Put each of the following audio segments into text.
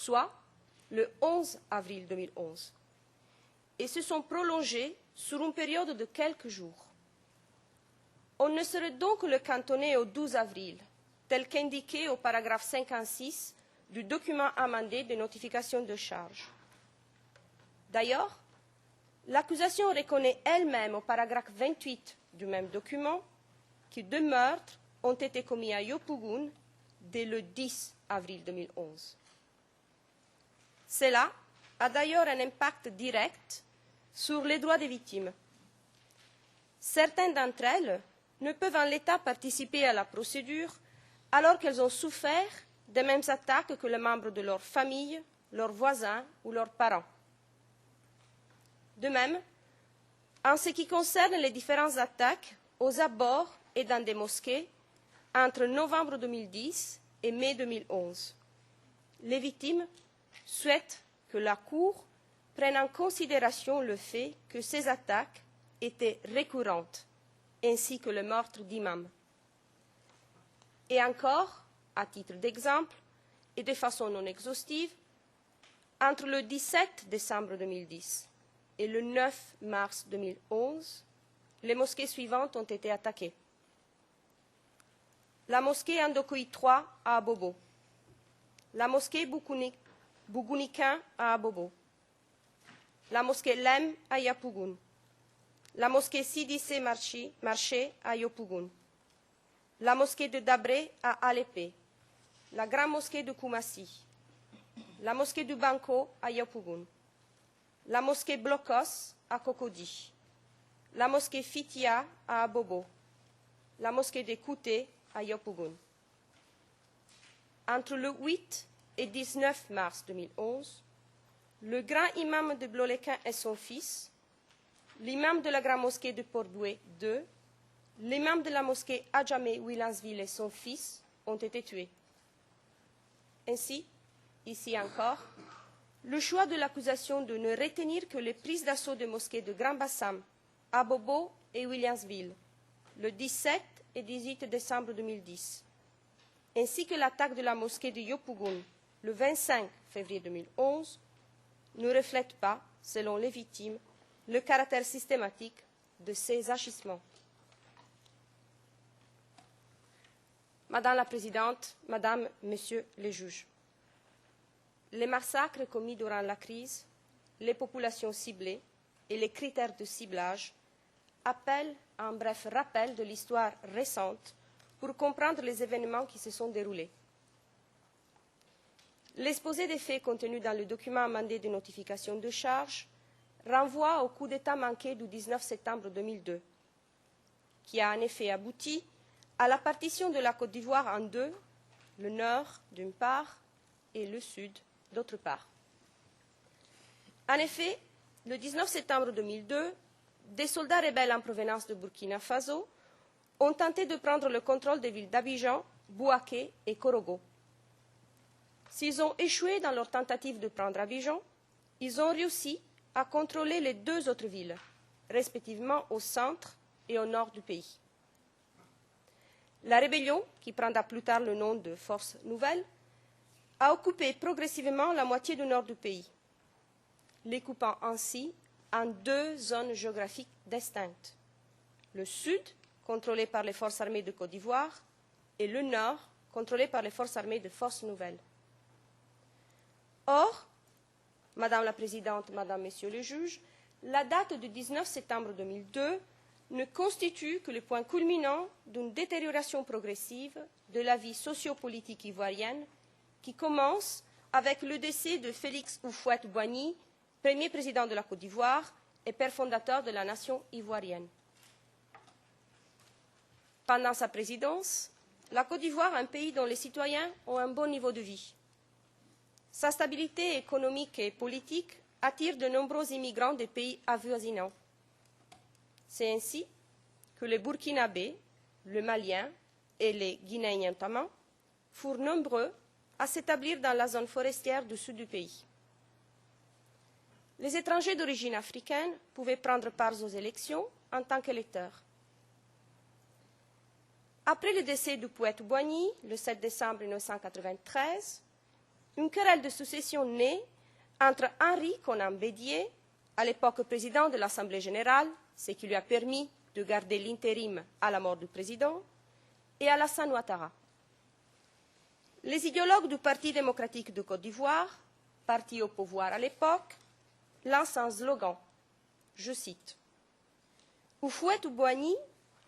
soit le 11 avril 2011, et se sont prolongées sur une période de quelques jours. On ne saurait donc le cantonner au 12 avril, tel qu'indiqué au paragraphe 56 du document amendé de notification de charge. D'ailleurs, l'accusation reconnaît elle-même au paragraphe 28 du même document que 2 meurtres ont été commis à Yopougon dès le 10 avril 2011. Cela a d'ailleurs un impact direct sur les droits des victimes. Certaines d'entre elles ne peuvent en l'état participer à la procédure alors qu'elles ont souffert des mêmes attaques que les membres de leur famille, leurs voisins ou leurs parents. De même, en ce qui concerne les différentes attaques aux abords et dans des mosquées entre novembre 2010 et mai 2011, les victimes souhaitent que la Cour prenne en considération le fait que ces attaques étaient récurrentes, ainsi que le meurtre d'imams. Et encore, à titre d'exemple, et de façon non exhaustive, entre le 17 décembre 2010 et le 9 mars 2011, les mosquées suivantes ont été attaquées. La mosquée Andokoï 3 à Abobo, la mosquée Bougouniquin à Abobo, la mosquée Lem à Yopougon, la mosquée Sidissé Marché à Yopougon, la mosquée de Dabré à Alépé, la grande mosquée de Koumassi, la mosquée du Banco à Yopougon, la mosquée Blocos à Cocody, la mosquée Fitia à Abobo, la mosquée de Kouté à Yopougon. Entre le 8 et 19 mars 2011, le grand imam de Bloléquin et son fils, l'imam de la grande mosquée de Port-Douai II, l'imam de la mosquée Adjamé Williamsville et son fils ont été tués. Ainsi, ici encore, le choix de l'accusation de ne retenir que les prises d'assaut des mosquées de Grand Bassam, Abobo et Williamsville, le 17 et 18 décembre 2010, ainsi que l'attaque de la mosquée de Yopougon, le 25 février 2011, ne reflète pas, selon les victimes, le caractère systématique de ces agissements. Madame la Présidente, Madame, Messieurs les juges, les massacres commis durant la crise, les populations ciblées et les critères de ciblage appellent un bref rappel de l'histoire récente pour comprendre les événements qui se sont déroulés. L'exposé des faits contenu dans le document amendé de notification de charge renvoie au coup d'État manqué du 19 septembre 2002, qui a en effet abouti à la partition de la Côte d'Ivoire en deux, le nord d'une part et le sud d'autre part. En effet, le 19 septembre 2002, des soldats rebelles en provenance de Burkina Faso ont tenté de prendre le contrôle des villes d'Abidjan, Bouaké et Korogo. S'ils ont échoué dans leur tentative de prendre Abidjan, ils ont réussi à contrôler les deux autres villes, respectivement au centre et au nord du pays. La rébellion, qui prendra plus tard le nom de Force Nouvelle, a occupé progressivement la moitié du nord du pays, les coupant ainsi en deux zones géographiques distinctes. Le sud, contrôlé par les forces armées de Côte d'Ivoire, et le nord, contrôlé par les forces armées de Force Nouvelle. Or, Madame la Présidente, Madame, Messieurs les juges, la date du 19 septembre 2002 ne constitue que le point culminant d'une détérioration progressive de la vie sociopolitique ivoirienne qui commence avec le décès de Félix Houphouët-Boigny, premier président de la Côte d'Ivoire et père fondateur de la nation ivoirienne. Pendant sa présidence, la Côte d'Ivoire est un pays dont les citoyens ont un bon niveau de vie. Sa stabilité économique et politique attire de nombreux immigrants des pays avoisinants. C'est ainsi que les Burkinabés, les Maliens et les Guinéens notamment furent nombreux à s'établir dans la zone forestière du sud du pays. Les étrangers d'origine africaine pouvaient prendre part aux élections en tant qu'électeurs. Après le décès du poète Boigny, le 7 décembre 1993, une querelle de succession née entre Henri Konan Bédier, à l'époque président de l'Assemblée générale, ce qui lui a permis de garder l'intérim à la mort du président, et Alassane Ouattara. Les idéologues du Parti démocratique de Côte d'Ivoire, parti au pouvoir à l'époque, lancent un slogan, je cite, « Houphouët-Boigny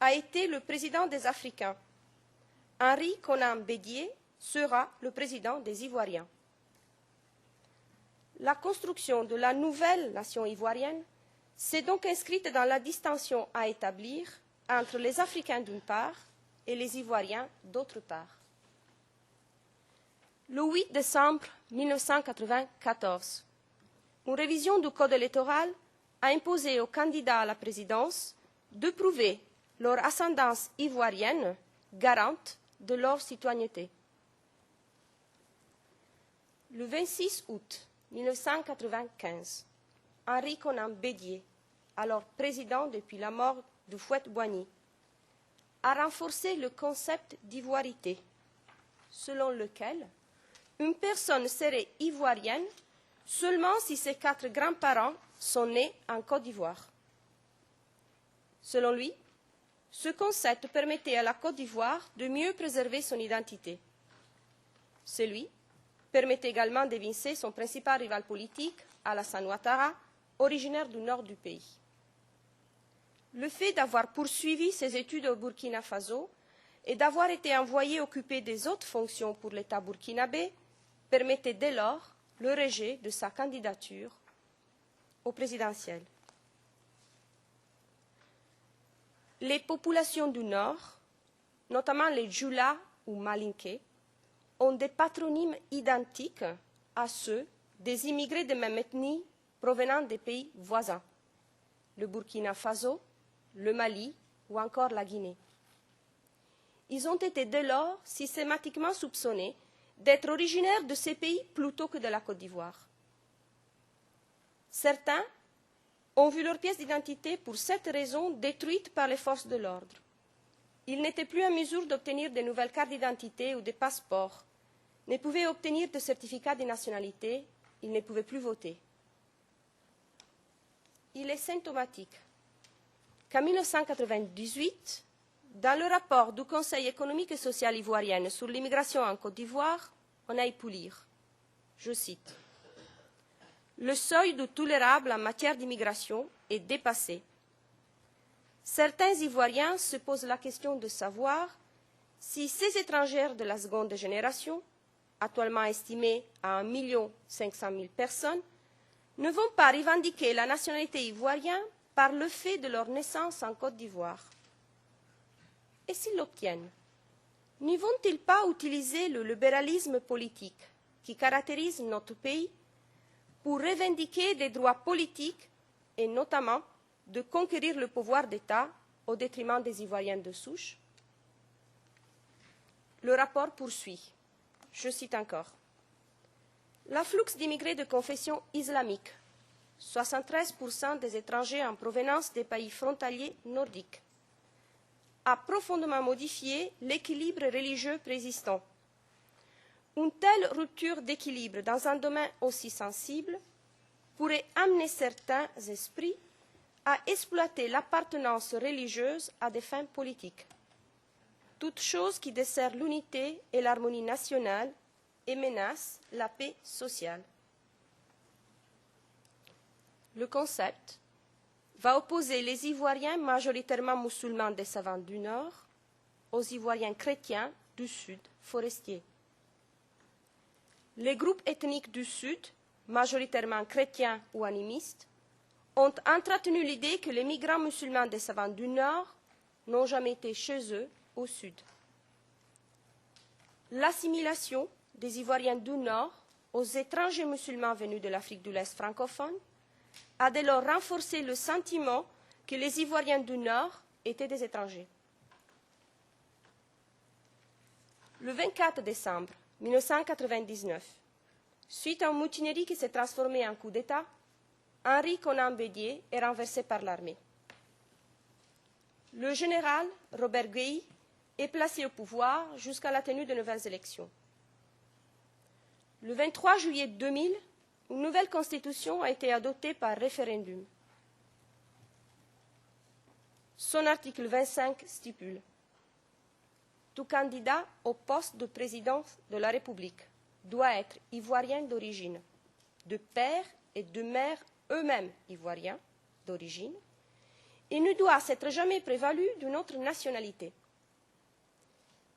a été le président des Africains. Henri Konan Bédier sera le président des Ivoiriens. » La construction de la nouvelle nation ivoirienne s'est donc inscrite dans la distinction à établir entre les Africains d'une part et les Ivoiriens d'autre part. Le 8 décembre 1994, une révision du code électoral a imposé aux candidats à la présidence de prouver leur ascendance ivoirienne garante de leur citoyenneté. Le 26 août 1995, Henri Konan Bédier, alors président depuis la mort de Houphouët-Boigny, a renforcé le concept d'ivoirité, selon lequel une personne serait ivoirienne seulement si ses 4 grands-parents sont nés en Côte d'Ivoire. Selon lui, ce concept permettait à la Côte d'Ivoire de mieux préserver son identité. Celui permettait également d'évincer son principal rival politique, Alassane Ouattara, originaire du nord du pays. Le fait d'avoir poursuivi ses études au Burkina Faso et d'avoir été envoyé occuper des autres fonctions pour l'État burkinabé permettait dès lors le rejet de sa candidature au présidentiel. Les populations du Nord, notamment les Djoula ou Malinké, ont des patronymes identiques à ceux des immigrés de même ethnie provenant des pays voisins, le Burkina Faso, le Mali ou encore la Guinée. Ils ont été dès lors systématiquement soupçonnés d'être originaires de ces pays plutôt que de la Côte d'Ivoire. Certains ont vu leur pièce d'identité pour cette raison détruite par les forces de l'ordre. Ils n'étaient plus en mesure d'obtenir de nouvelles cartes d'identité ou des passeports, ne pouvaient obtenir de certificats de nationalité, ils ne pouvaient plus voter. Il est symptomatique qu'en 1998, dans le rapport du Conseil économique et social ivoirien sur l'immigration en Côte d'Ivoire, on a pu lire, je cite, « Le seuil du tolérable en matière d'immigration est dépassé. Certains Ivoiriens se posent la question de savoir si ces étrangers de la seconde génération, actuellement estimés à 1 500 000 personnes, ne vont pas revendiquer la nationalité ivoirienne par le fait de leur naissance en Côte d'Ivoire. Et s'ils l'obtiennent, ne vont-ils pas utiliser le libéralisme politique qui caractérise notre pays pour revendiquer des droits politiques et notamment de conquérir le pouvoir d'État au détriment des Ivoiriens de souche? Le rapport poursuit. Je cite encore. L'afflux d'immigrés de confession islamique, 73% des étrangers en provenance des pays frontaliers nordiques, a profondément modifié l'équilibre religieux préexistant. Une telle rupture d'équilibre dans un domaine aussi sensible pourrait amener certains esprits à exploiter l'appartenance religieuse à des fins politiques, toute chose qui dessert l'unité et l'harmonie nationale et menace la paix sociale. Le concept va opposer les Ivoiriens majoritairement musulmans des savans du Nord aux Ivoiriens chrétiens du Sud forestiers. Les groupes ethniques du Sud, majoritairement chrétiens ou animistes, ont entretenu l'idée que les migrants musulmans des savans du Nord n'ont jamais été chez eux au Sud. L'assimilation des Ivoiriens du Nord aux étrangers musulmans venus de l'Afrique de l'Est francophone a dès lors renforcé le sentiment que les Ivoiriens du Nord étaient des étrangers. Le 24 décembre 1999, suite à une mutinerie qui s'est transformée en coup d'État, Henri Konan Bédier est renversé par l'armée. Le général Robert Gueye est placé au pouvoir jusqu'à la tenue de nouvelles élections. le 23 juillet 2000, une nouvelle constitution a été adoptée par référendum. Son article 25 stipule: tout candidat au poste de président de la République doit être ivoirien d'origine, de père et de mère eux-mêmes ivoiriens d'origine, et ne doit s'être jamais prévalu d'une autre nationalité.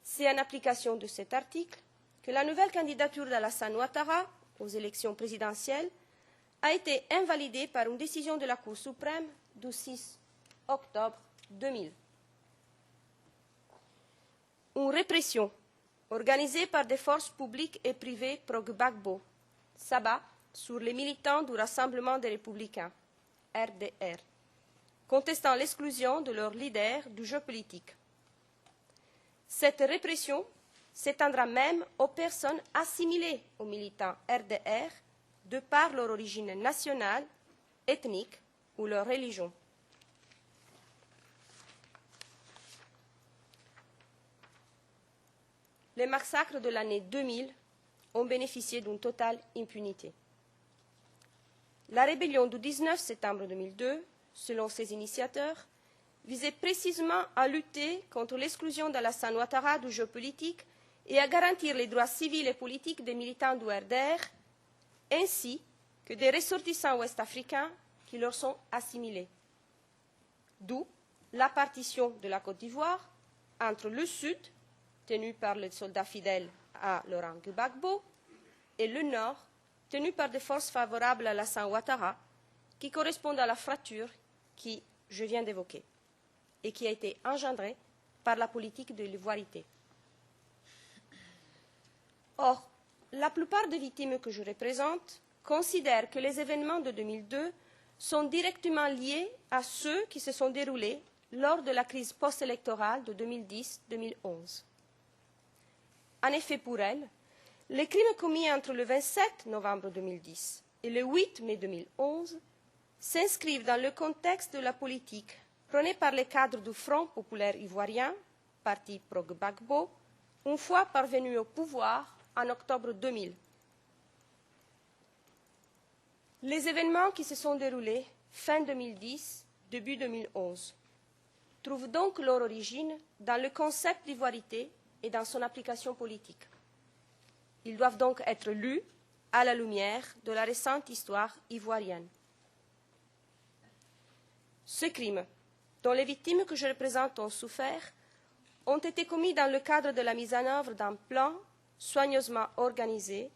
C'est en application de cet article que la nouvelle candidature d'Alassane Ouattara aux élections présidentielles a été invalidée par une décision de la Cour suprême du 6 octobre 2000. Une répression organisée par des forces publiques et privées pro-Gbagbo s'abat sur les militants du Rassemblement des Républicains, RDR, contestant l'exclusion de leur leader du jeu politique. Cette répression s'étendra même aux personnes assimilées aux militants RDR de par leur origine nationale, ethnique ou leur religion. Les massacres de l'année 2000 ont bénéficié d'une totale impunité. La rébellion du 19 septembre 2002, selon ses initiateurs, visait précisément à lutter contre l'exclusion d'Alassane Ouattara du jeu politique et à garantir les droits civils et politiques des militants du RDR, ainsi que des ressortissants ouest-africains qui leur sont assimilés. D'où la partition de la Côte d'Ivoire entre le Sud, tenu par les soldats fidèles à Laurent Gbagbo, et le Nord, tenu par des forces favorables à Alassane Ouattara, qui correspondent à la fracture que je viens d'évoquer et qui a été engendrée par la politique de l'ivoirité. Or, la plupart des victimes que je représente considèrent que les événements de 2002 sont directement liés à ceux qui se sont déroulés lors de la crise post-électorale de 2010-2011. En effet, pour elles, les crimes commis entre le 27 novembre 2010 et le 8 mai 2011 s'inscrivent dans le contexte de la politique prônée par les cadres du Front populaire ivoirien, parti pro-Gbagbo, une fois parvenu au pouvoir en octobre 2000. Les événements qui se sont déroulés fin 2010, début 2011, trouvent donc leur origine dans le concept d'ivoirité et dans son application politique. Ils doivent donc être lus à la lumière de la récente histoire ivoirienne. Ces crimes, dont les victimes que je représente ont souffert, ont été commis dans le cadre de la mise en œuvre d'un plan soigneusement organisé,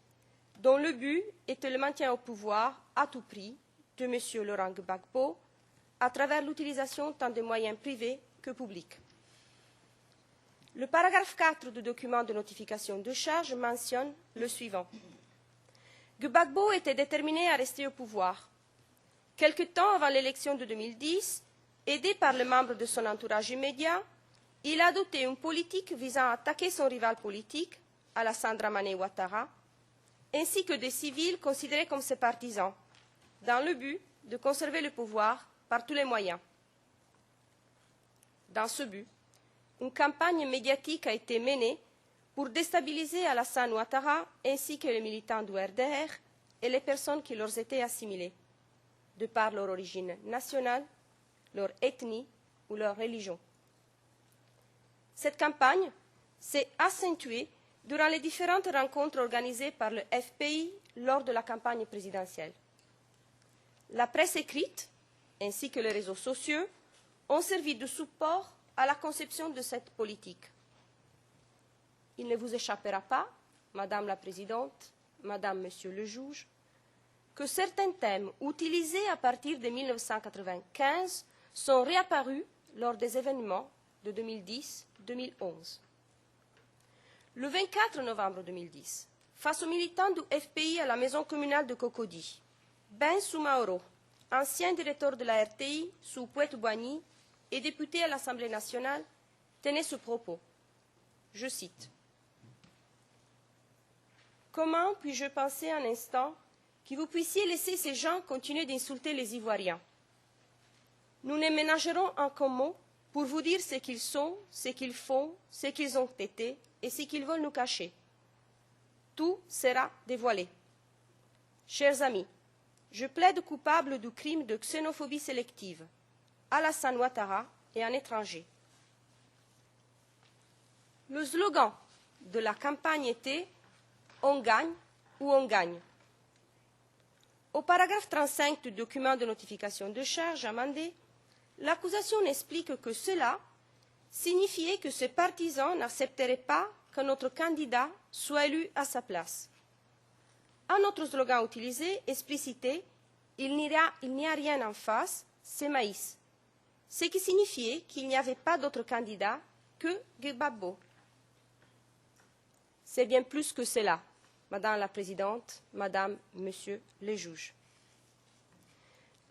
dont le but était le maintien au pouvoir à tout prix de M. Laurent Gbagbo à travers l'utilisation tant des moyens privés que publics. Le paragraphe 4 du document de notification de charge mentionne le suivant. Gbagbo était déterminé à rester au pouvoir. Quelque temps avant l'élection de 2010, aidé par les membres de son entourage immédiat, il a adopté une politique visant à attaquer son rival politique, Alassane Dramane Ouattara, ainsi que des civils considérés comme ses partisans, dans le but de conserver le pouvoir par tous les moyens. Dans ce but, une campagne médiatique a été menée pour déstabiliser Alassane Ouattara ainsi que les militants du RDR et les personnes qui leur étaient assimilées, de par leur origine nationale, leur ethnie ou leur religion. Cette campagne s'est accentuée durant les différentes rencontres organisées par le FPI lors de la campagne présidentielle. La presse écrite, ainsi que les réseaux sociaux, ont servi de support à la conception de cette politique. Il ne vous échappera pas, Madame la Présidente, Madame, Monsieur le Juge, que certains thèmes utilisés à partir de 1995 sont réapparus lors des événements de 2010-2011. Le 24 novembre 2010, face aux militants du FPI à la maison communale de Cocody, Ben Soumaoro, ancien directeur de la RTI sous Houphouët-Boigny et député à l'Assemblée nationale, tenait ce propos. Je cite. « Comment puis-je penser un instant que vous puissiez laisser ces gens continuer d'insulter les Ivoiriens? Nous ne ménagerons aucun mot pour vous dire ce qu'ils sont, ce qu'ils font, ce qu'ils ont été et ce qu'ils veulent nous cacher. tout sera dévoilé. Chers amis, je plaide coupable du crime de xénophobie sélective, Alassane Ouattara et un étranger. Le slogan de la campagne était « On gagne ou on gagne ». Au paragraphe 35 du document de notification de charge amendé, l'accusation explique que cela signifiait que ses partisans n'accepteraient pas que notre candidat soit élu à sa place. Un autre slogan utilisé explicitait « Il n'y a rien en face, c'est Maïs », ce qui signifiait qu'il n'y avait pas d'autre candidat que Gbagbo. C'est bien plus que cela, Madame la Présidente, Madame, Monsieur les juges.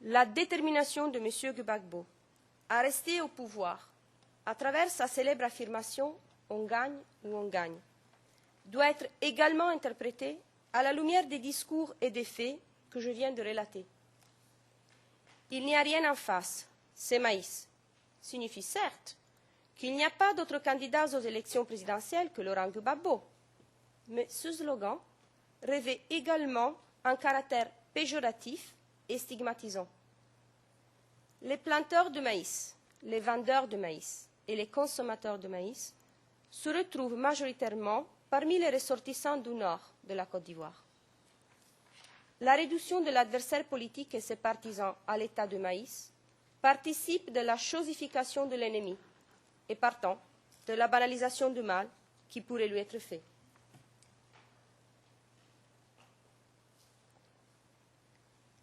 La détermination de M. Gbagbo à rester au pouvoir à travers sa célèbre affirmation « On gagne ou on gagne » doit être également interprétée à la lumière des discours et des faits que je viens de relater. Il n'y a rien en face, c'est Maïs signifie certes qu'il n'y a pas d'autres candidats aux élections présidentielles que Laurent Gbagbo, mais ce slogan revêt également un caractère péjoratif et stigmatisant. Les planteurs de maïs, les vendeurs de maïs et les consommateurs de maïs se retrouvent majoritairement parmi les ressortissants du nord de la Côte d'Ivoire. La réduction de l'adversaire politique et ses partisans à l'état de maïs participe de la chosification de l'ennemi et partant de la banalisation du mal qui pourrait lui être fait.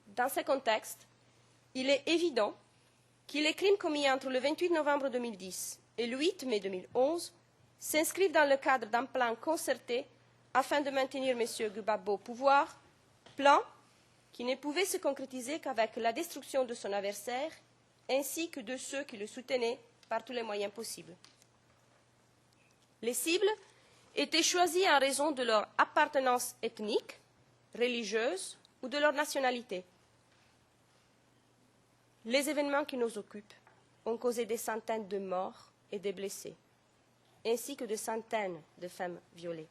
Dans ce contexte, il est évident que les crimes commis entre le 28 novembre 2010 et le 8 mai 2011 s'inscrivent dans le cadre d'un plan concerté afin de maintenir M. Gbagbo au pouvoir, plan qui ne pouvait se concrétiser qu'avec la destruction de son adversaire ainsi que de ceux qui le soutenaient par tous les moyens possibles. Les cibles étaient choisies en raison de leur appartenance ethnique, religieuse ou de leur nationalité. Les événements qui nous occupent ont causé des centaines de morts et de blessés, ainsi que de centaines de femmes violées.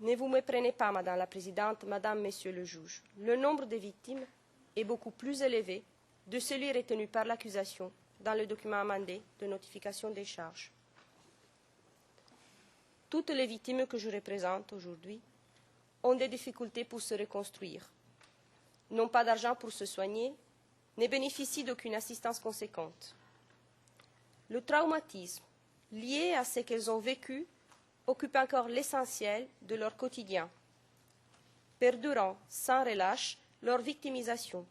Ne vous méprenez pas, Madame la Présidente, Madame, Messieurs le juge. Le nombre de victimes est beaucoup plus élevé de celui retenu par l'accusation dans le document amendé de notification des charges. Toutes les victimes que je représente aujourd'hui ont des difficultés pour se reconstruire, n'ont pas d'argent pour se soigner, ne bénéficient d'aucune assistance conséquente. Le traumatisme lié à ce qu'elles ont vécu occupe encore l'essentiel de leur quotidien, perdurant sans relâche leur victimisation,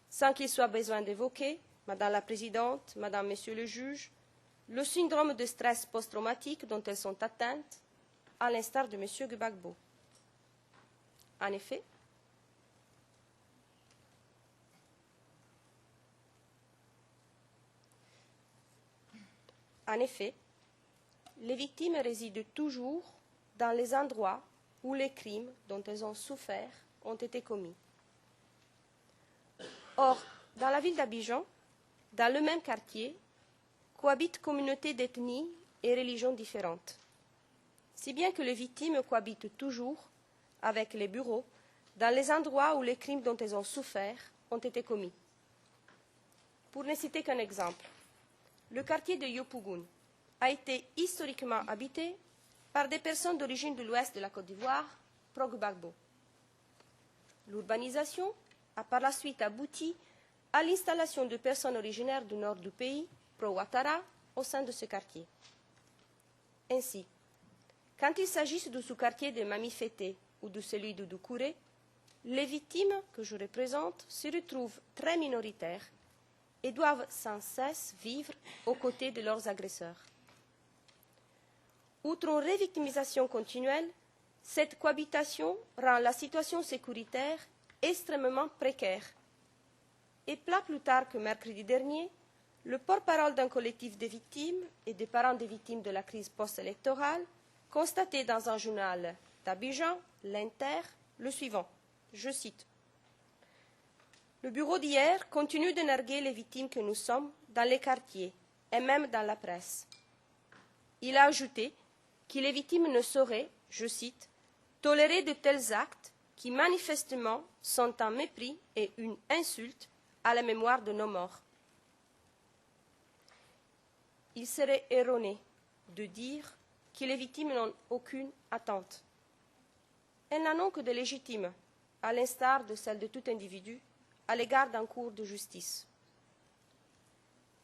sans qu'il soit besoin d'évoquer, Madame la Présidente, Madame, Monsieur le juge, le syndrome de stress post-traumatique dont elles sont atteintes, à l'instar de M. Gbagbo. En effet, les victimes résident toujours dans les endroits où les crimes dont elles ont souffert ont été commis. Or, dans la ville d'Abidjan, dans le même quartier, cohabitent communautés d'ethnies et religions différentes, si bien que les victimes cohabitent toujours avec les bureaux dans les endroits où les crimes dont elles ont souffert ont été commis. Pour ne citer qu'un exemple, le quartier de Yopougoum a été historiquement habité par des personnes d'origine de l'ouest de la Côte d'Ivoire, pro-Gbagbo. L'urbanisation a par la suite abouti à l'installation de personnes originaires du nord du pays, pro-Ouattara, au sein de ce quartier. Ainsi, quand il s'agisse du sous-quartier de Mamifété ou de celui de Doucouré, les victimes que je représente se retrouvent très minoritaires et doivent sans cesse vivre aux côtés de leurs agresseurs. Outre une revictimisation continuelle, cette cohabitation rend la situation sécuritaire extrêmement précaire. Et pas plus tard que mercredi dernier, le porte-parole d'un collectif de victimes et des parents des victimes de la crise post-électorale constatait dans un journal d'Abidjan, l'Inter, le suivant, je cite: « Le bureau d'hier continue de narguer les victimes que nous sommes dans les quartiers et même dans la presse. » Il a ajouté que les victimes ne sauraient je cite, « tolérer de tels actes qui manifestement sont un mépris et une insulte à la mémoire de nos morts. » Il serait erroné de dire que les victimes n'ont aucune attente. Elles n'en ont que de légitimes, à l'instar de celle de tout individu, à l'égard d'un cours de justice.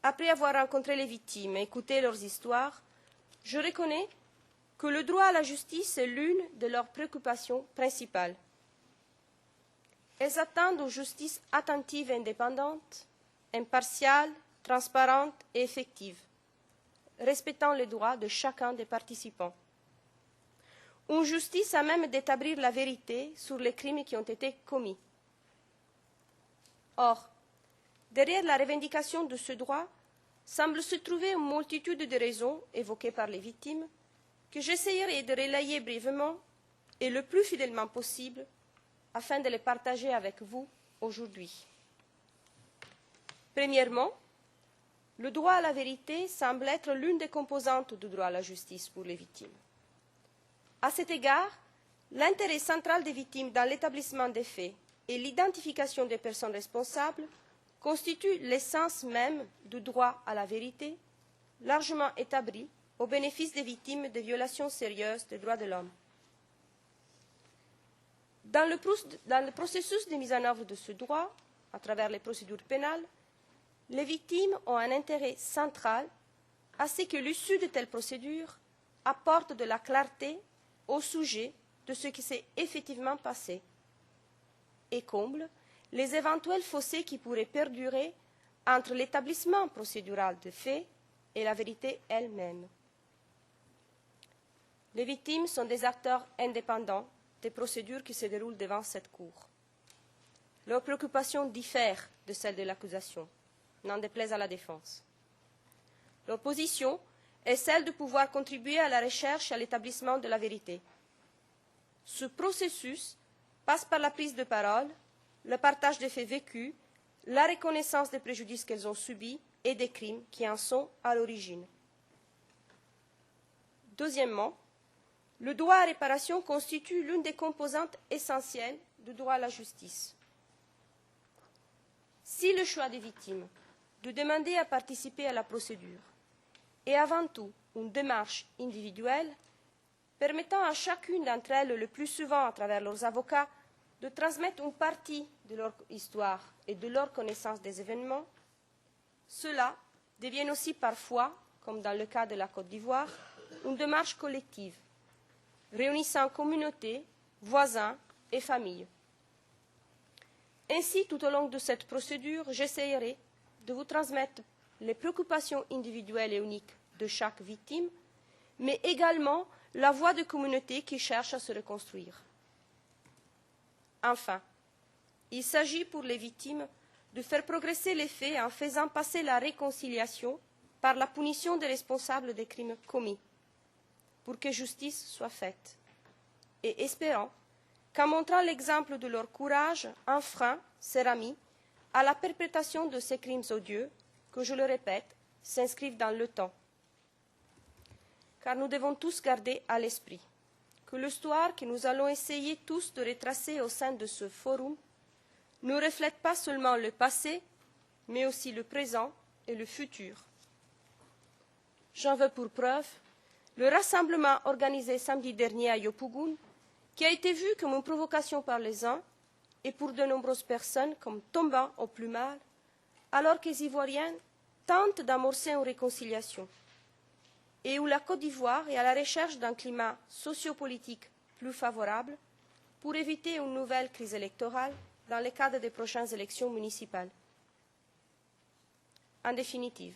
Après avoir rencontré les victimes et écouté leurs histoires, je reconnais que le droit à la justice est l'une de leurs préoccupations principales. Elles attendent une justice attentive et indépendante, impartiale, transparente et effective, respectant les droits de chacun des participants. Une justice à même d'établir la vérité sur les crimes qui ont été commis. Or, derrière la revendication de ce droit semble se trouver une multitude de raisons évoquées par les victimes que j'essayerai de relayer brièvement et le plus fidèlement possible afin de les partager avec vous aujourd'hui. Premièrement, le droit à la vérité semble être l'une des composantes du droit à la justice pour les victimes. À cet égard, l'intérêt central des victimes dans l'établissement des faits et l'identification des personnes responsables constitue l'essence même du droit à la vérité, largement établi au bénéfice des victimes de violations sérieuses des droits de l'homme. Dans le processus de mise en œuvre de ce droit, à travers les procédures pénales, les victimes ont un intérêt central à ce que l'issue de telles procédures apporte de la clarté au sujet de ce qui s'est effectivement passé et comble les éventuels fossés qui pourraient perdurer entre l'établissement procédural des faits et la vérité elle-même. Les victimes sont des acteurs indépendants des procédures qui se déroulent devant cette Cour. Leurs préoccupations diffèrent de celles de l'accusation, n'en déplaise à la défense. Leur position est celle de pouvoir contribuer à la recherche et à l'établissement de la vérité. Ce processus passe par la prise de parole, le partage des faits vécus, la reconnaissance des préjudices qu'elles ont subis et des crimes qui en sont à l'origine. Deuxièmement, le droit à réparation constitue l'une des composantes essentielles du droit à la justice. Si le choix des victimes de demander à participer à la procédure est avant tout une démarche individuelle permettant à chacune d'entre elles, le plus souvent à travers leurs avocats, de transmettre une partie de leur histoire et de leur connaissance des événements, cela devient aussi parfois, comme dans le cas de la Côte d'Ivoire, une démarche collective, réunissant communautés, voisins et familles. Ainsi, tout au long de cette procédure, j'essaierai de vous transmettre les préoccupations individuelles et uniques de chaque victime, mais également la voix de communautés qui cherchent à se reconstruire. Enfin, il s'agit pour les victimes de faire progresser les faits en faisant passer la réconciliation par la punition des responsables des crimes commis, pour que justice soit faite, et espérant qu'en montrant l'exemple de leur courage, un frein sera mis à la perpétration de ces crimes odieux, que, je le répète, s'inscrivent dans le temps. Car nous devons tous garder à l'esprit que l'histoire que nous allons essayer tous de retracer au sein de ce forum ne reflète pas seulement le passé, mais aussi le présent et le futur. J'en veux pour preuve le rassemblement organisé samedi dernier à Yopougoum, qui a été vu comme une provocation par les uns et pour de nombreuses personnes comme tombant au plus mal, alors que les Ivoiriens tentent d'amorcer une réconciliation, et où la Côte d'Ivoire est à la recherche d'un climat sociopolitique plus favorable pour éviter une nouvelle crise électorale dans le cadre des prochaines élections municipales. En définitive,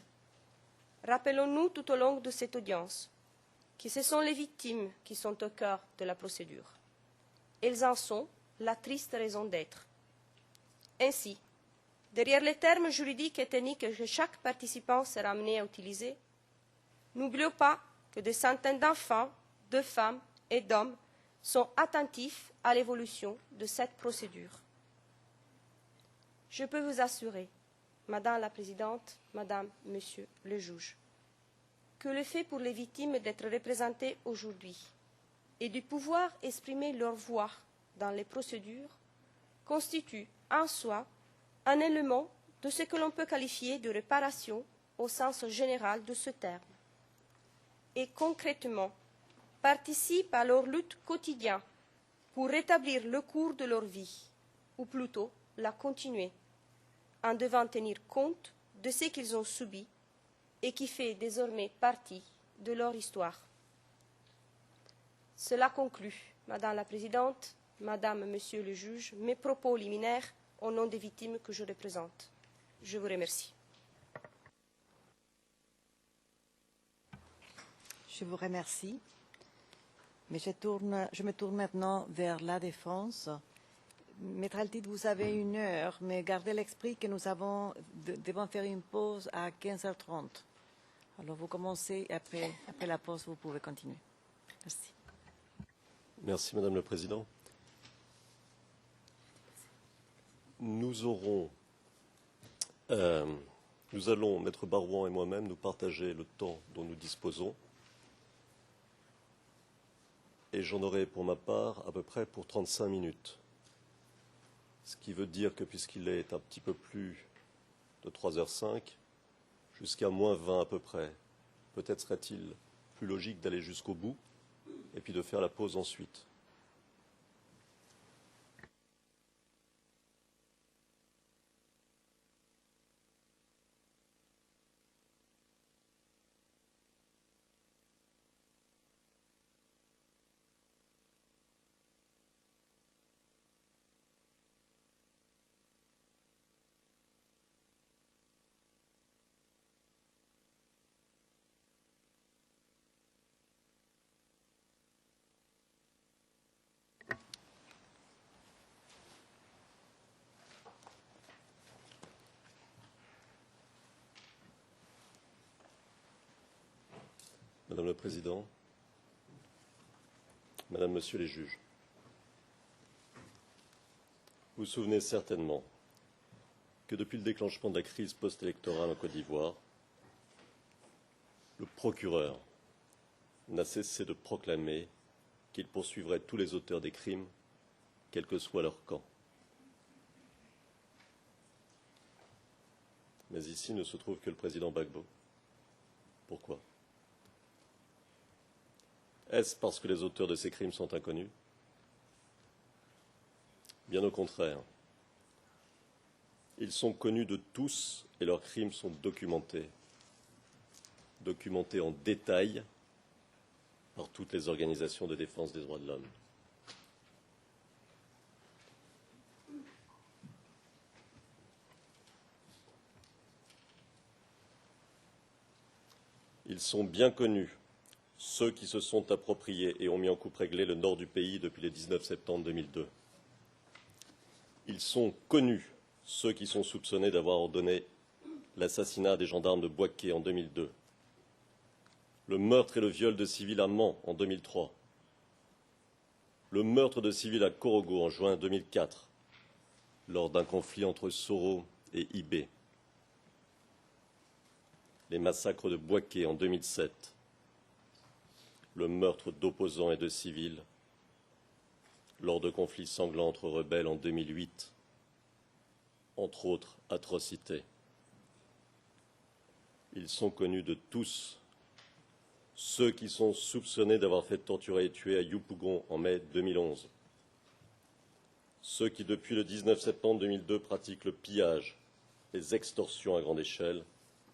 rappelons-nous tout au long de cette audience que ce sont les victimes qui sont au cœur de la procédure. Elles en sont la triste raison d'être. Ainsi, derrière les termes juridiques et techniques que chaque participant sera amené à utiliser, n'oublions pas que des centaines d'enfants, de femmes et d'hommes sont attentifs à l'évolution de cette procédure. Je peux vous assurer, Madame la Présidente, Madame, Monsieur le juge, que le fait pour les victimes d'être représentées aujourd'hui et de pouvoir exprimer leur voix dans les procédures constitue en soi un élément de ce que l'on peut qualifier de réparation au sens général de ce terme, et concrètement participent à leur lutte quotidienne pour rétablir le cours de leur vie, ou plutôt la continuer, en devant tenir compte de ce qu'ils ont subi et qui fait désormais partie de leur histoire. Cela conclut, Madame la Présidente, Madame, Monsieur le juge, mes propos liminaires au nom des victimes que je représente. Je vous remercie. Je vous remercie. Mais je me tourne maintenant vers la défense. Maître Altid, vous avez 1 heure, mais gardez l'esprit que nous devons faire une pause à 15h30. Alors vous commencez, après la pause, vous pouvez continuer. Merci. Merci, Madame le Président. Nous allons, Maître Barouan et moi-même, nous partager le temps dont nous disposons. Et j'en aurai pour ma part à peu près pour 35 minutes. Ce qui veut dire que puisqu'il est un petit peu plus de 3h05, jusqu'à moins 20 à peu près, peut-être serait-il plus logique d'aller jusqu'au bout et puis de faire la pause ensuite. Madame le Président, Madame, Monsieur les juges, vous vous souvenez certainement que depuis le déclenchement de la crise post-électorale en Côte d'Ivoire, le procureur n'a cessé de proclamer qu'il poursuivrait tous les auteurs des crimes, quel que soit leur camp. Mais ici ne se trouve que le président Gbagbo. Pourquoi ? Est-ce parce que les auteurs de ces crimes sont inconnus? Bien au contraire. Ils sont connus de tous et leurs crimes sont documentés. Documentés en détail par toutes les organisations de défense des droits de l'homme. Ils sont bien connus, ceux qui se sont appropriés et ont mis en coupe réglée le nord du pays depuis le 19 septembre 2002. Ils sont connus, ceux qui sont soupçonnés d'avoir ordonné l'assassinat des gendarmes de Bouaké en 2002, le meurtre et le viol de civils à Mans en 2003, le meurtre de civils à Korogo en juin 2004, lors d'un conflit entre Soro et Ibé, les massacres de Bouaké en 2007, le meurtre d'opposants et de civils lors de conflits sanglants entre rebelles en 2008, entre autres atrocités. Ils sont connus de tous, ceux qui sont soupçonnés d'avoir fait torturer et tuer à Yopougon en mai 2011, ceux qui, depuis le 19 septembre 2002, pratiquent le pillage, les extorsions à grande échelle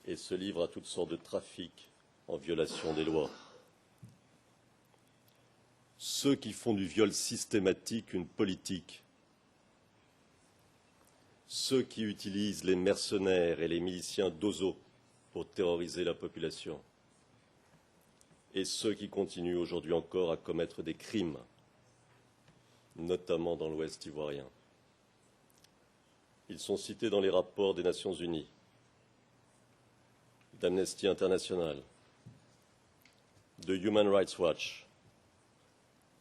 et se livrent à toutes sortes de trafics en violation des lois. Ceux qui font du viol systématique une politique, ceux qui utilisent les mercenaires et les miliciens d'Ozo pour terroriser la population, et ceux qui continuent aujourd'hui encore à commettre des crimes, notamment dans l'Ouest ivoirien. Ils sont cités dans les rapports des Nations Unies, d'Amnesty International, de Human Rights Watch,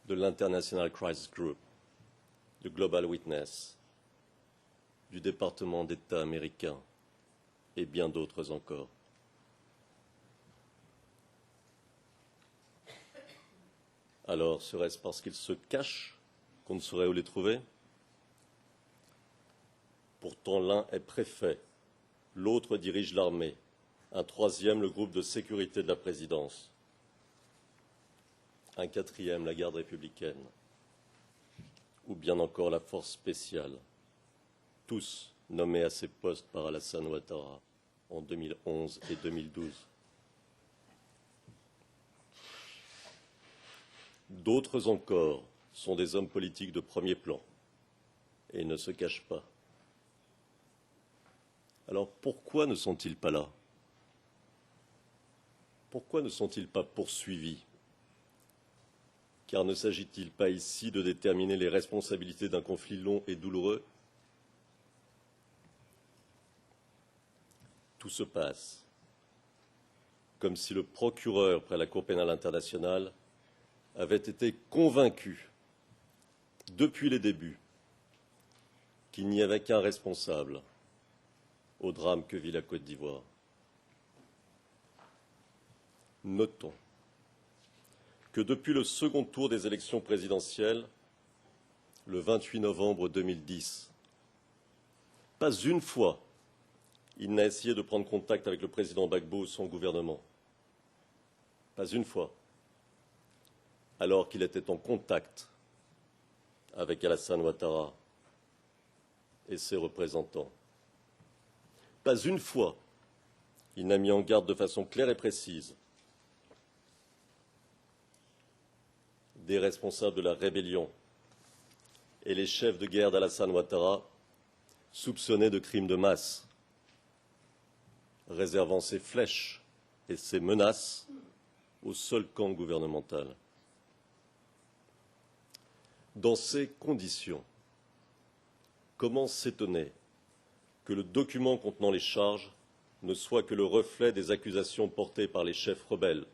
de l'International Crisis Group, de Global Witness, du département d'État américain et bien d'autres encore. Alors, serait-ce parce qu'ils se cachent qu'on ne saurait où les trouver? Pourtant, l'un est préfet, l'autre dirige l'armée, un troisième le groupe de sécurité de la présidence, un quatrième la garde républicaine, ou bien encore la force spéciale, tous nommés à ces postes par Alassane Ouattara en 2011 et 2012. D'autres encore sont des hommes politiques de premier plan et ne se cachent pas. Alors pourquoi ne sont-ils pas là? Pourquoi ne sont-ils pas poursuivis? Car ne s'agit-il pas ici de déterminer les responsabilités d'un conflit long et douloureux? Tout se passe comme si le procureur près la Cour pénale internationale avait été convaincu depuis les débuts qu'il n'y avait qu'un responsable au drame que vit la Côte d'Ivoire. Notons que depuis le second tour des élections présidentielles, le 28 novembre 2010, pas une fois il n'a essayé de prendre contact avec le président Gbagbo ou son gouvernement. Pas une fois. Alors qu'il était en contact avec Alassane Ouattara et ses représentants. Pas une fois, il n'a mis en garde de façon claire et précise des responsables de la rébellion et les chefs de guerre d'Alassane Ouattara soupçonnés de crimes de masse, réservant ses flèches et ses menaces au seul camp gouvernemental. Dans ces conditions, comment s'étonner que le document contenant les charges ne soit que le reflet des accusations portées par les chefs rebelles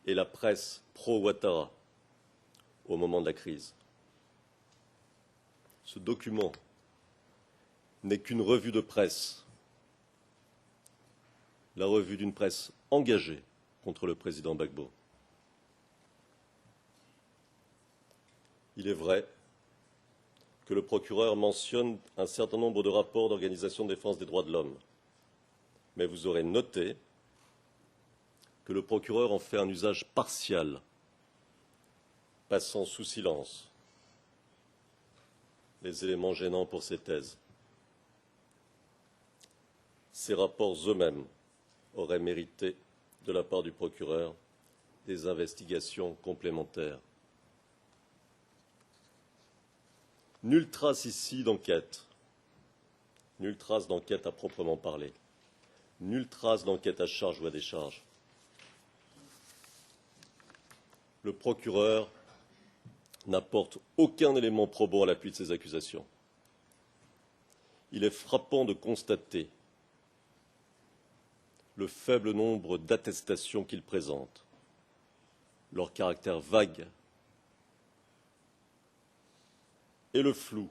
et la presse pro-Ouattara au moment de la crise? Ce document n'est qu'une revue de presse, la revue d'une presse engagée contre le président Gbagbo. Il est vrai que le procureur mentionne un certain nombre de rapports d'organisations de défense des droits de l'homme, mais vous aurez noté que le procureur en fait un usage partial, passant sous silence les éléments gênants pour ses thèses. Ces rapports eux-mêmes auraient mérité, de la part du procureur, des investigations complémentaires. Nulle trace ici d'enquête, nulle trace d'enquête à proprement parler, nulle trace d'enquête à charge ou à décharge. Le procureur n'apporte aucun élément probant à l'appui de ces accusations. Il est frappant de constater le faible nombre d'attestations qu'il présente, leur caractère vague et le flou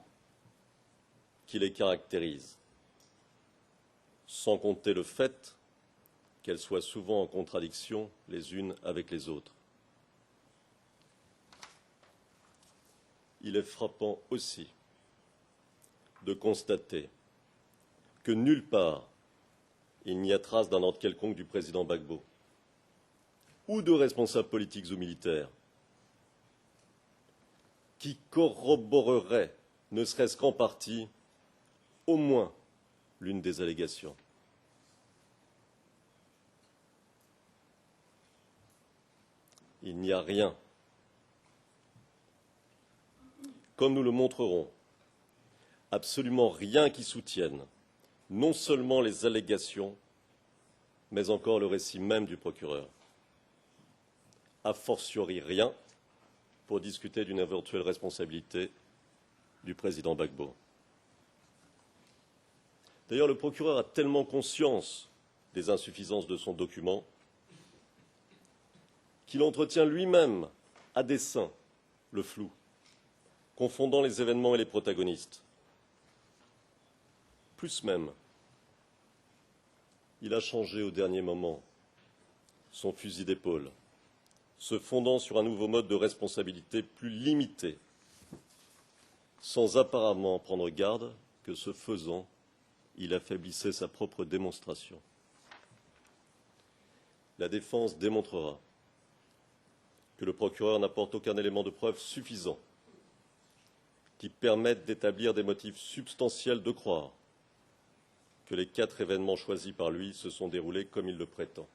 qui les caractérise, sans compter le fait qu'elles soient souvent en contradiction les unes avec les autres. Il est frappant aussi de constater que nulle part il n'y a trace d'un ordre quelconque du président Gbagbo ou de responsables politiques ou militaires qui corroborerait, ne serait-ce qu'en partie, au moins l'une des allégations. Il n'y a rien, comme nous le montrerons, absolument rien qui soutienne non seulement les allégations, mais encore le récit même du procureur. A fortiori rien pour discuter d'une éventuelle responsabilité du président Gbagbo. D'ailleurs, le procureur a tellement conscience des insuffisances de son document qu'il entretient lui-même à dessein le flou, confondant les événements et les protagonistes. Plus même, il a changé au dernier moment son fusil d'épaule, se fondant sur un nouveau mode de responsabilité plus limité, sans apparemment prendre garde que, ce faisant, il affaiblissait sa propre démonstration. La défense démontrera que le procureur n'apporte aucun élément de preuve suffisant qui permette d'établir des motifs substantiels de croire que les 4 événements choisis par lui se sont déroulés comme il le prétend.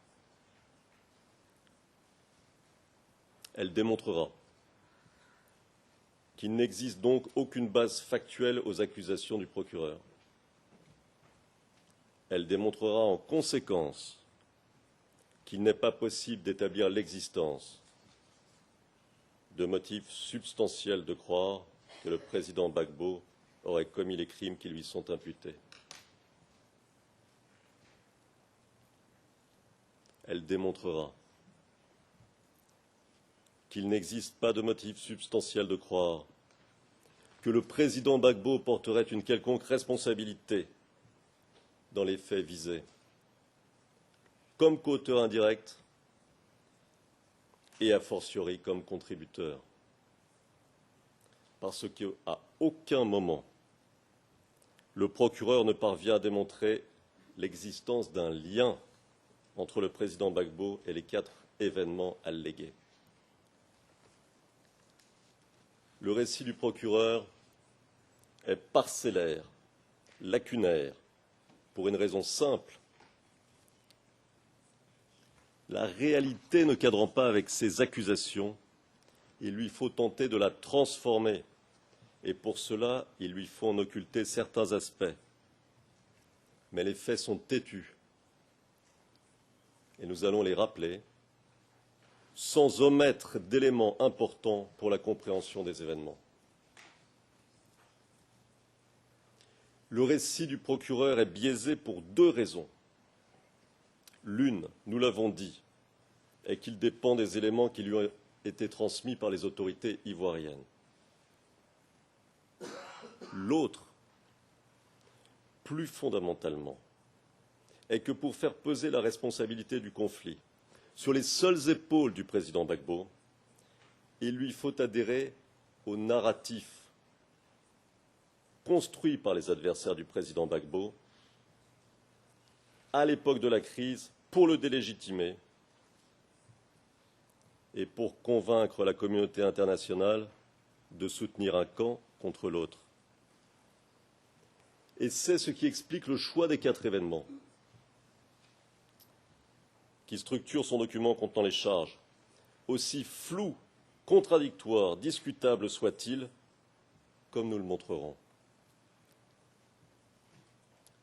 Elle démontrera qu'il n'existe donc aucune base factuelle aux accusations du procureur. Elle démontrera en conséquence qu'il n'est pas possible d'établir l'existence de motifs substantiels de croire que le président Gbagbo aurait commis les crimes qui lui sont imputés. Elle démontrera qu'il n'existe pas de motif substantiel de croire que le président Gbagbo porterait une quelconque responsabilité dans les faits visés, comme qu'auteur indirect et a fortiori comme contributeur. Parce qu'à aucun moment, le procureur ne parvient à démontrer l'existence d'un lien entre le président Gbagbo et les 4 événements allégués. Le récit du procureur est parcellaire, lacunaire, pour une raison simple. La réalité ne cadrant pas avec ces accusations, il lui faut tenter de la transformer. Et pour cela, il lui faut en occulter certains aspects. Mais les faits sont têtus. Et nous allons les rappeler, sans omettre d'éléments importants pour la compréhension des événements. Le récit du procureur est biaisé pour 2 raisons. L'une, nous l'avons dit, est qu'il dépend des éléments qui lui ont été transmis par les autorités ivoiriennes. L'autre, plus fondamentalement, est que pour faire peser la responsabilité du conflit sur les seules épaules du président Gbagbo, il lui faut adhérer au narratif construit par les adversaires du président Gbagbo à l'époque de la crise pour le délégitimer et pour convaincre la communauté internationale de soutenir un camp contre l'autre. Et c'est ce qui explique le choix des 4 événements, qui structure son document contenant les charges, aussi flou, contradictoire, discutable soit-il, comme nous le montrerons.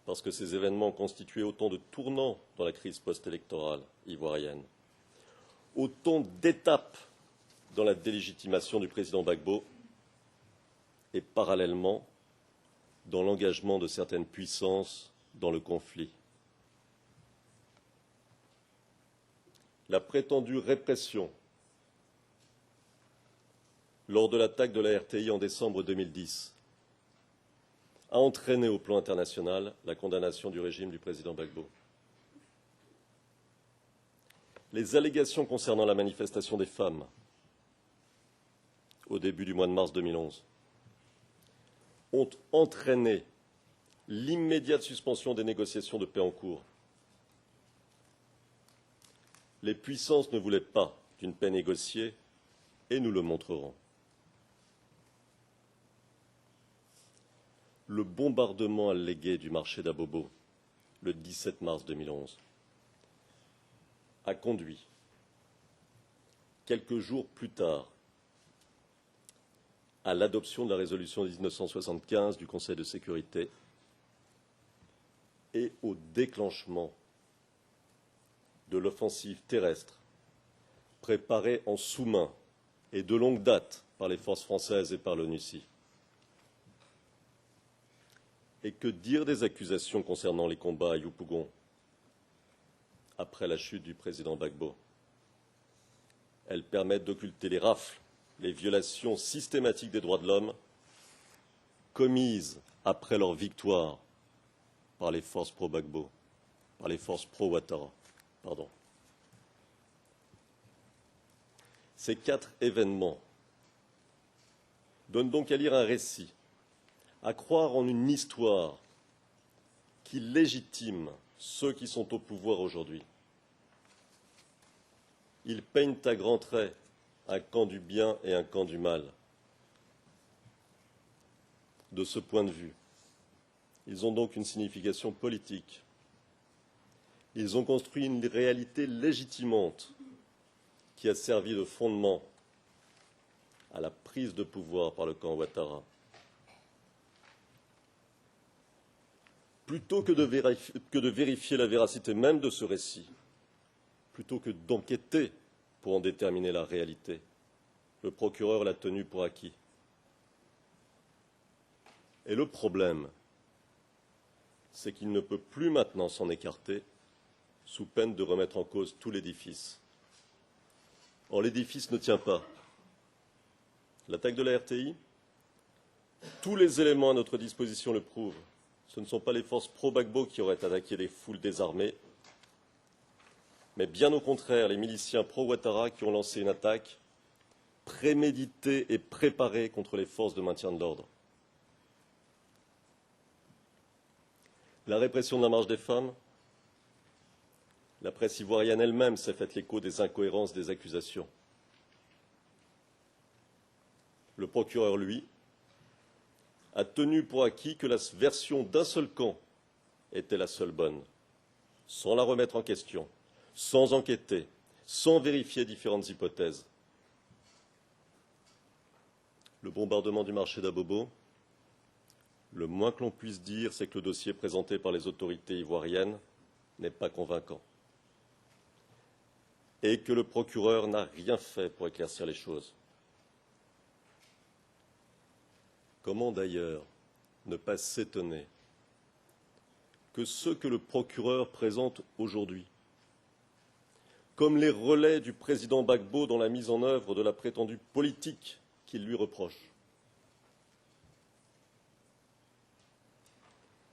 Parce que ces événements constituaient autant de tournants dans la crise post-électorale ivoirienne, autant d'étapes dans la délégitimation du président Gbagbo et parallèlement dans l'engagement de certaines puissances dans le conflit. La prétendue répression lors de l'attaque de la RTI en décembre 2010 a entraîné au plan international la condamnation du régime du président Gbagbo. Les allégations concernant la manifestation des femmes au début du mois de mars 2011 ont entraîné l'immédiate suspension des négociations de paix en cours. Les puissances ne voulaient pas d'une paix négociée et nous le montrerons. Le bombardement allégué du marché d'Abobo, le 17 mars 2011, a conduit, quelques jours plus tard, à l'adoption de la résolution 1975 du Conseil de sécurité et au déclenchement de l'offensive terrestre préparée en sous-main et de longue date par les forces françaises et par l'ONUCI. Et que dire des accusations concernant les combats à Yopougon après la chute du président Gbagbo? Elles permettent d'occulter les rafles, les violations systématiques des droits de l'homme commises après leur victoire par les forces pro-Gbagbo, par les forces pro-Ouattara. Ces 4 événements donnent donc à lire un récit, à croire en une histoire qui légitime ceux qui sont au pouvoir aujourd'hui. Ils peignent à grands traits un camp du bien et un camp du mal. De ce point de vue, ils ont donc une signification politique. Ils ont construit une réalité légitimante qui a servi de fondement à la prise de pouvoir par le camp Ouattara. Plutôt que de vérifier la véracité même de ce récit, plutôt que d'enquêter pour en déterminer la réalité, le procureur l'a tenu pour acquis. Et le problème, c'est qu'il ne peut plus maintenant s'en écarter sous peine de remettre en cause tout l'édifice. Or, l'édifice ne tient pas. L'attaque de la RTI, tous les éléments à notre disposition le prouvent. Ce ne sont pas les forces pro-Gbagbo qui auraient attaqué les foules désarmées, mais bien au contraire, les miliciens pro-Ouattara qui ont lancé une attaque préméditée et préparée contre les forces de maintien de l'ordre. La répression de la marche des femmes, la presse ivoirienne elle-même s'est faite l'écho des incohérences des accusations. Le procureur, lui, a tenu pour acquis que la version d'un seul camp était la seule bonne, sans la remettre en question, sans enquêter, sans vérifier différentes hypothèses. Le bombardement du marché d'Abobo, le moins que l'on puisse dire, c'est que le dossier présenté par les autorités ivoiriennes n'est pas convaincant et que le procureur n'a rien fait pour éclaircir les choses. Comment d'ailleurs ne pas s'étonner que ce que le procureur présente aujourd'hui, comme les relais du président Gbagbo dans la mise en œuvre de la prétendue politique qu'il lui reproche,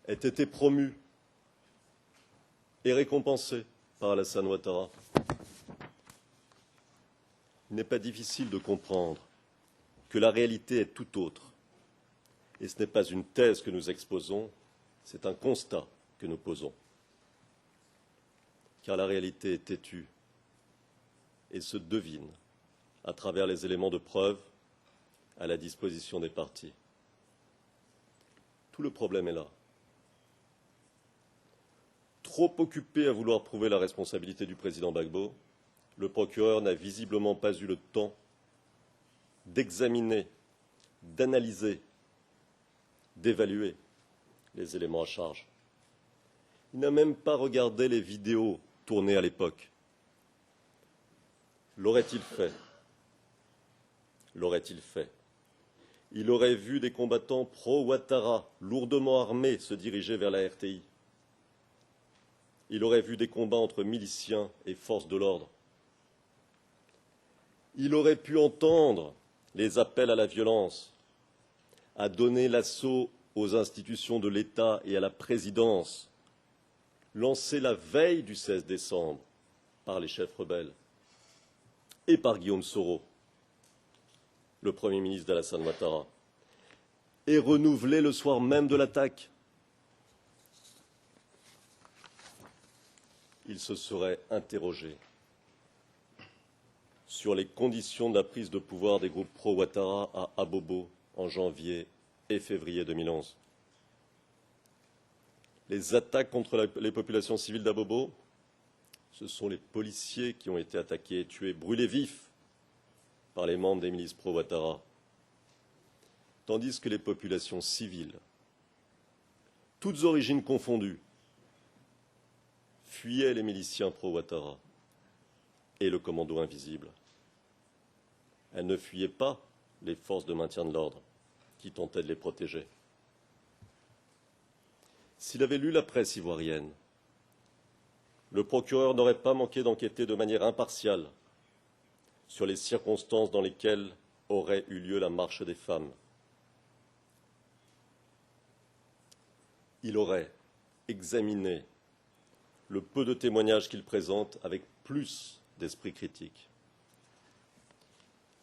ait été promu et récompensé par Alassane Ouattara. Il n'est pas difficile de comprendre que la réalité est tout autre. Et ce n'est pas une thèse que nous exposons, c'est un constat que nous posons. Car la réalité est têtue et se devine à travers les éléments de preuve à la disposition des parties. Tout le problème est là. Trop occupé à vouloir prouver la responsabilité du président Gbagbo, le procureur n'a visiblement pas eu le temps d'examiner, d'analyser, d'évaluer les éléments à charge. Il n'a même pas regardé les vidéos tournées à l'époque. L'aurait-il fait? L'aurait-il fait? Il aurait vu des combattants pro-Ouattara, lourdement armés, se diriger vers la RTI. Il aurait vu des combats entre miliciens et forces de l'ordre. Il aurait pu entendre les appels à la violence, à donner l'assaut aux institutions de l'État et à la présidence, lancés la veille du 16 décembre par les chefs rebelles et par Guillaume Soro, le Premier ministre d'Alassane Ouattara, et renouvelés le soir même de l'attaque. Il se serait interrogé sur les conditions de la prise de pouvoir des groupes pro-Ouattara à Abobo en janvier et février 2011. Les attaques contre les populations civiles d'Abobo, ce sont les policiers qui ont été attaqués et tués, brûlés vifs par les membres des milices pro-Ouattara, tandis que les populations civiles, toutes origines confondues, fuyaient les miliciens pro-Ouattara et le commando invisible. Elles ne fuyaient pas les forces de maintien de l'ordre qui tentaient de les protéger. S'il avait lu la presse ivoirienne, le procureur n'aurait pas manqué d'enquêter de manière impartiale sur les circonstances dans lesquelles aurait eu lieu la marche des femmes. Il aurait examiné le peu de témoignages qu'il présente avec plus d'esprit critique.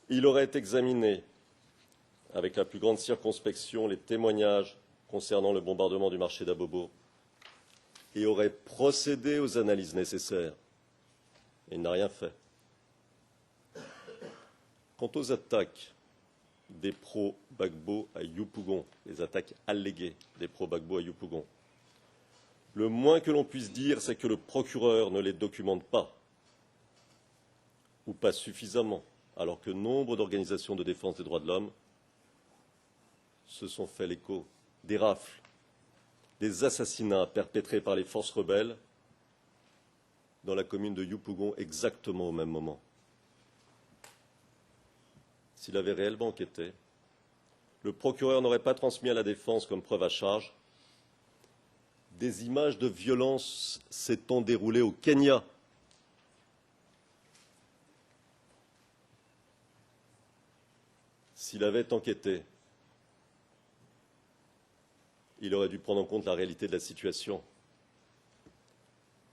Il aurait examiné avec la plus grande circonspection les témoignages concernant le bombardement du marché d'Abobo et aurait procédé aux analyses nécessaires. Et il n'a rien fait. Quant aux attaques des pro-Gbagbo à Yopougon, les attaques alléguées des pro-Gbagbo à Yopougon, le moins que l'on puisse dire, c'est que le procureur ne les documente pas, ou pas suffisamment, alors que nombre d'organisations de défense des droits de l'homme se sont fait l'écho des rafles, des assassinats perpétrés par les forces rebelles dans la commune de Yopougon exactement au même moment. S'il avait réellement enquêté, le procureur n'aurait pas transmis à la défense comme preuve à charge des images de violence s'étant déroulées au Kenya. S'il avait enquêté, il aurait dû prendre en compte la réalité de la situation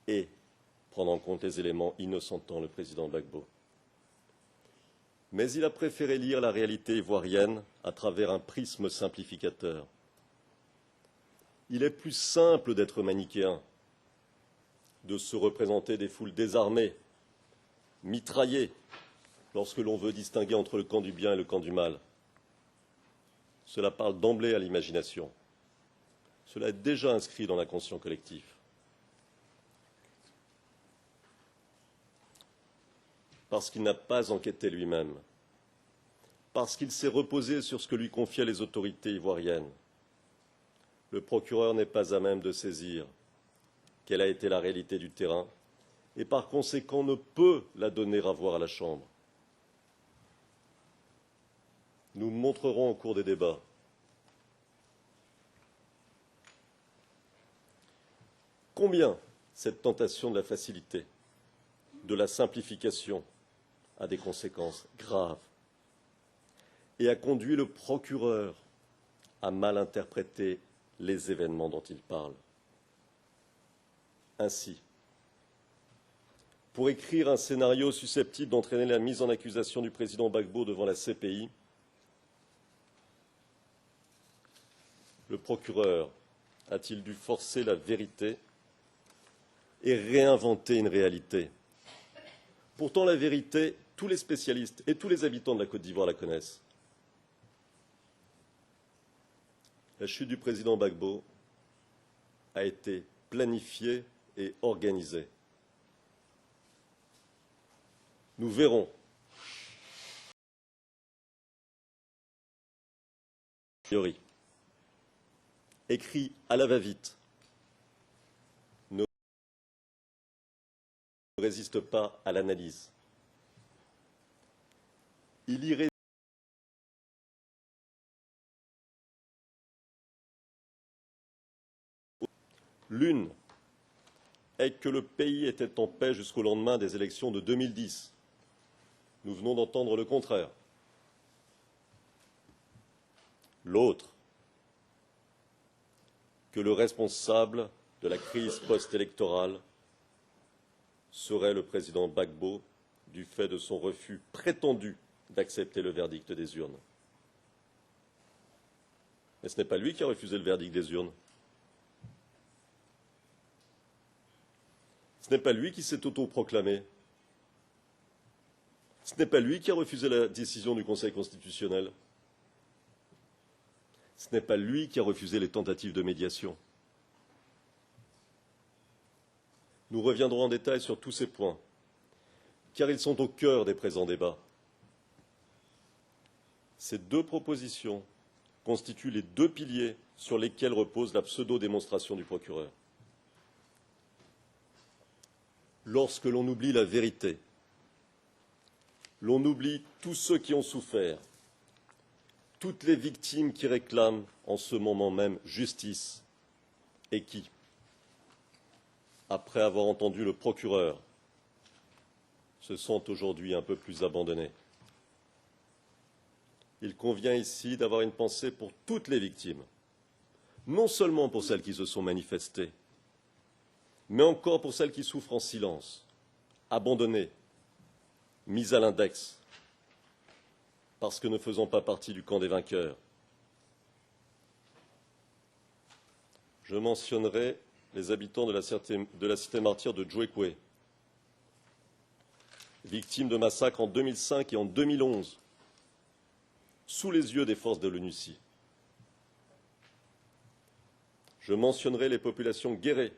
et prendre en compte les éléments innocentant le président Gbagbo. Mais il a préféré lire la réalité ivoirienne à travers un prisme simplificateur. Il est plus simple d'être manichéen, de se représenter des foules désarmées, mitraillées, lorsque l'on veut distinguer entre le camp du bien et le camp du mal. Cela parle d'emblée à l'imagination. Cela est déjà inscrit dans l'inconscient collectif. Parce qu'il n'a pas enquêté lui-même, parce qu'il s'est reposé sur ce que lui confiaient les autorités ivoiriennes, le procureur n'est pas à même de saisir quelle a été la réalité du terrain et par conséquent ne peut la donner à voir à la Chambre. Nous montrerons au cours des débats combien cette tentation de la facilité, de la simplification, a des conséquences graves et a conduit le procureur à mal interpréter les événements dont il parle. Ainsi, pour écrire un scénario susceptible d'entraîner la mise en accusation du président Gbagbo devant la CPI, le procureur a-t-il dû forcer la vérité et réinventer une réalité? Pourtant, la vérité, tous les spécialistes et tous les habitants de la Côte d'Ivoire la connaissent. La chute du président Gbagbo a été planifiée et organisée. Nous verrons théorie, écrit à la va-vite, ne résiste pas à l'analyse. Il y L'une est que le pays était en paix jusqu'au lendemain des élections de 2010. Nous venons d'entendre le contraire. L'autre, que le responsable de la crise post-électorale serait le président Gbagbo du fait de son refus prétendu d'accepter le verdict des urnes. Mais ce n'est pas lui qui a refusé le verdict des urnes. Ce n'est pas lui qui s'est autoproclamé. Ce n'est pas lui qui a refusé la décision du Conseil constitutionnel. Ce n'est pas lui qui a refusé les tentatives de médiation. Nous reviendrons en détail sur tous ces points, car ils sont au cœur des présents débats. Ces deux propositions constituent les deux piliers sur lesquels repose la pseudo-démonstration du procureur. Lorsque l'on oublie la vérité, l'on oublie tous ceux qui ont souffert, toutes les victimes qui réclament en ce moment même justice et qui, après avoir entendu le procureur, se sentent aujourd'hui un peu plus abandonnés. Il convient ici d'avoir une pensée pour toutes les victimes, non seulement pour celles qui se sont manifestées, mais encore pour celles qui souffrent en silence, abandonnées, mises à l'index. parce que ne faisant pas partie du camp des vainqueurs. Je mentionnerai les habitants de la cité martyre de Djouekwe, victimes de massacres en 2005 et en 2011, sous les yeux des forces de l'ONUCI. Je mentionnerai les populations guérées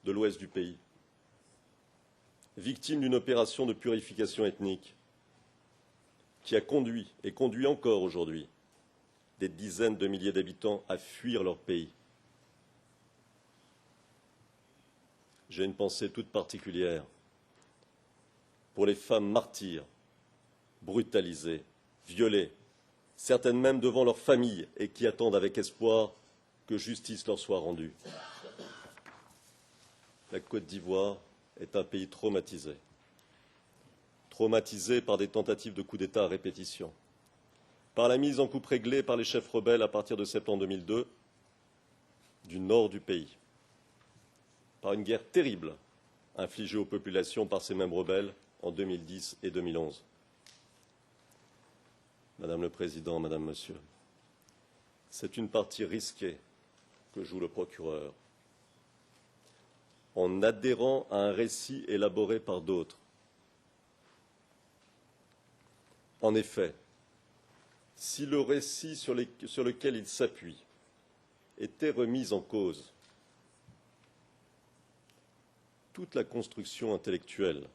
de l'ouest du pays, victimes d'une opération de purification ethnique qui a conduit et conduit encore aujourd'hui des dizaines de milliers d'habitants à fuir leur pays. J'ai une pensée toute particulière pour les femmes martyres, brutalisées, violées, certaines même devant leur famille et qui attendent avec espoir que justice leur soit rendue. La Côte d'Ivoire est un pays traumatisé. Traumatisé par des tentatives de coup d'État à répétition, par la mise en coupe réglée par les chefs rebelles à partir de septembre 2002 du nord du pays, par une guerre terrible infligée aux populations par ces mêmes rebelles en 2010 et 2011. Madame le Président, Madame, Monsieur, c'est une partie risquée que joue le procureur en adhérant à un récit élaboré par d'autres. En effet, si le récit sur lequel il s'appuie était remis en cause, toute la construction intellectuelle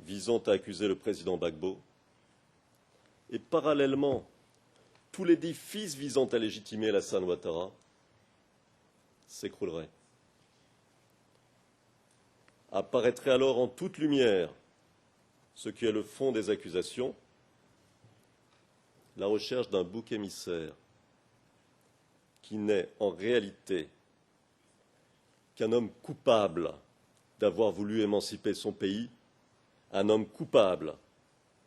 visant à accuser le président Gbagbo et parallèlement tout l'édifice visant à légitimer Alassane Ouattara s'écroulerait. Apparaîtrait alors en toute lumière ce qui est le fond des accusations, la recherche d'un bouc émissaire qui n'est en réalité qu'un homme coupable d'avoir voulu émanciper son pays, un homme coupable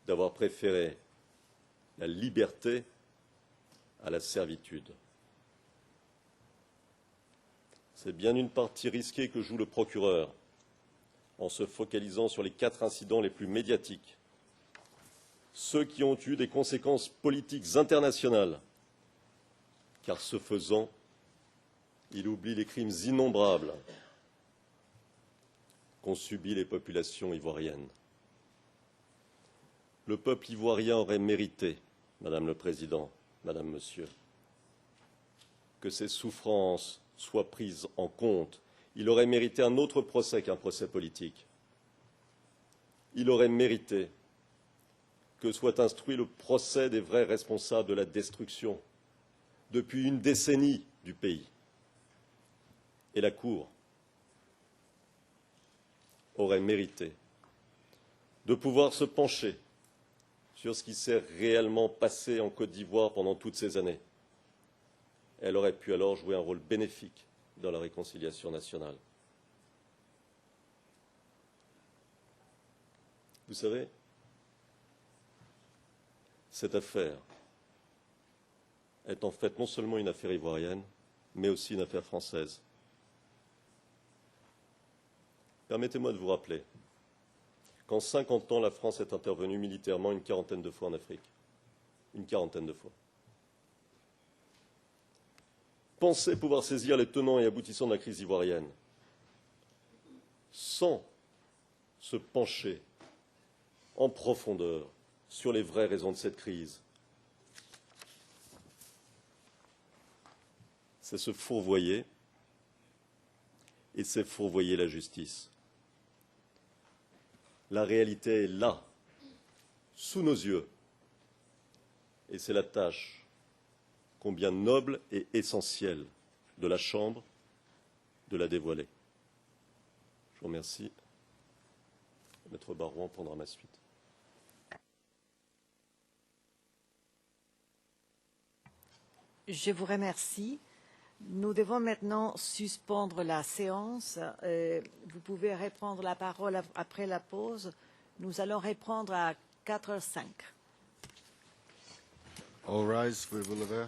d'avoir préféré la liberté à la servitude. C'est bien une partie risquée que joue le procureur en se focalisant sur les 4 incidents les plus médiatiques, ceux qui ont eu des conséquences politiques internationales, car ce faisant, il oublie les crimes innombrables qu'ont subis les populations ivoiriennes. Le peuple ivoirien aurait mérité, Madame le Président, Madame, Monsieur, que ses souffrances soient prises en compte. Il aurait mérité un autre procès qu'un procès politique. Il aurait mérité que soit instruit le procès des vrais responsables de la destruction depuis une décennie du pays. Et la Cour aurait mérité de pouvoir se pencher sur ce qui s'est réellement passé en Côte d'Ivoire pendant toutes ces années. Elle aurait pu alors jouer un rôle bénéfique dans la réconciliation nationale. Vous savez, cette affaire est en fait non seulement une affaire ivoirienne, mais aussi une affaire française. Permettez-moi de vous rappeler qu'en 50 ans, la France est intervenue militairement une quarantaine de fois en Afrique. Une quarantaine de fois. Pensez pouvoir saisir les tenants et aboutissants de la crise ivoirienne sans se pencher en profondeur sur les vraies raisons de cette crise. C'est se fourvoyer, et c'est fourvoyer la justice. La réalité est là, sous nos yeux, et c'est la tâche combien noble et essentielle de la Chambre de la dévoiler. Je vous remercie. Maître Barouin prendra ma suite. Je vous remercie. Nous devons maintenant suspendre la séance. Vous pouvez reprendre la parole après la pause. Nous allons reprendre à 4h05. All rise, we will have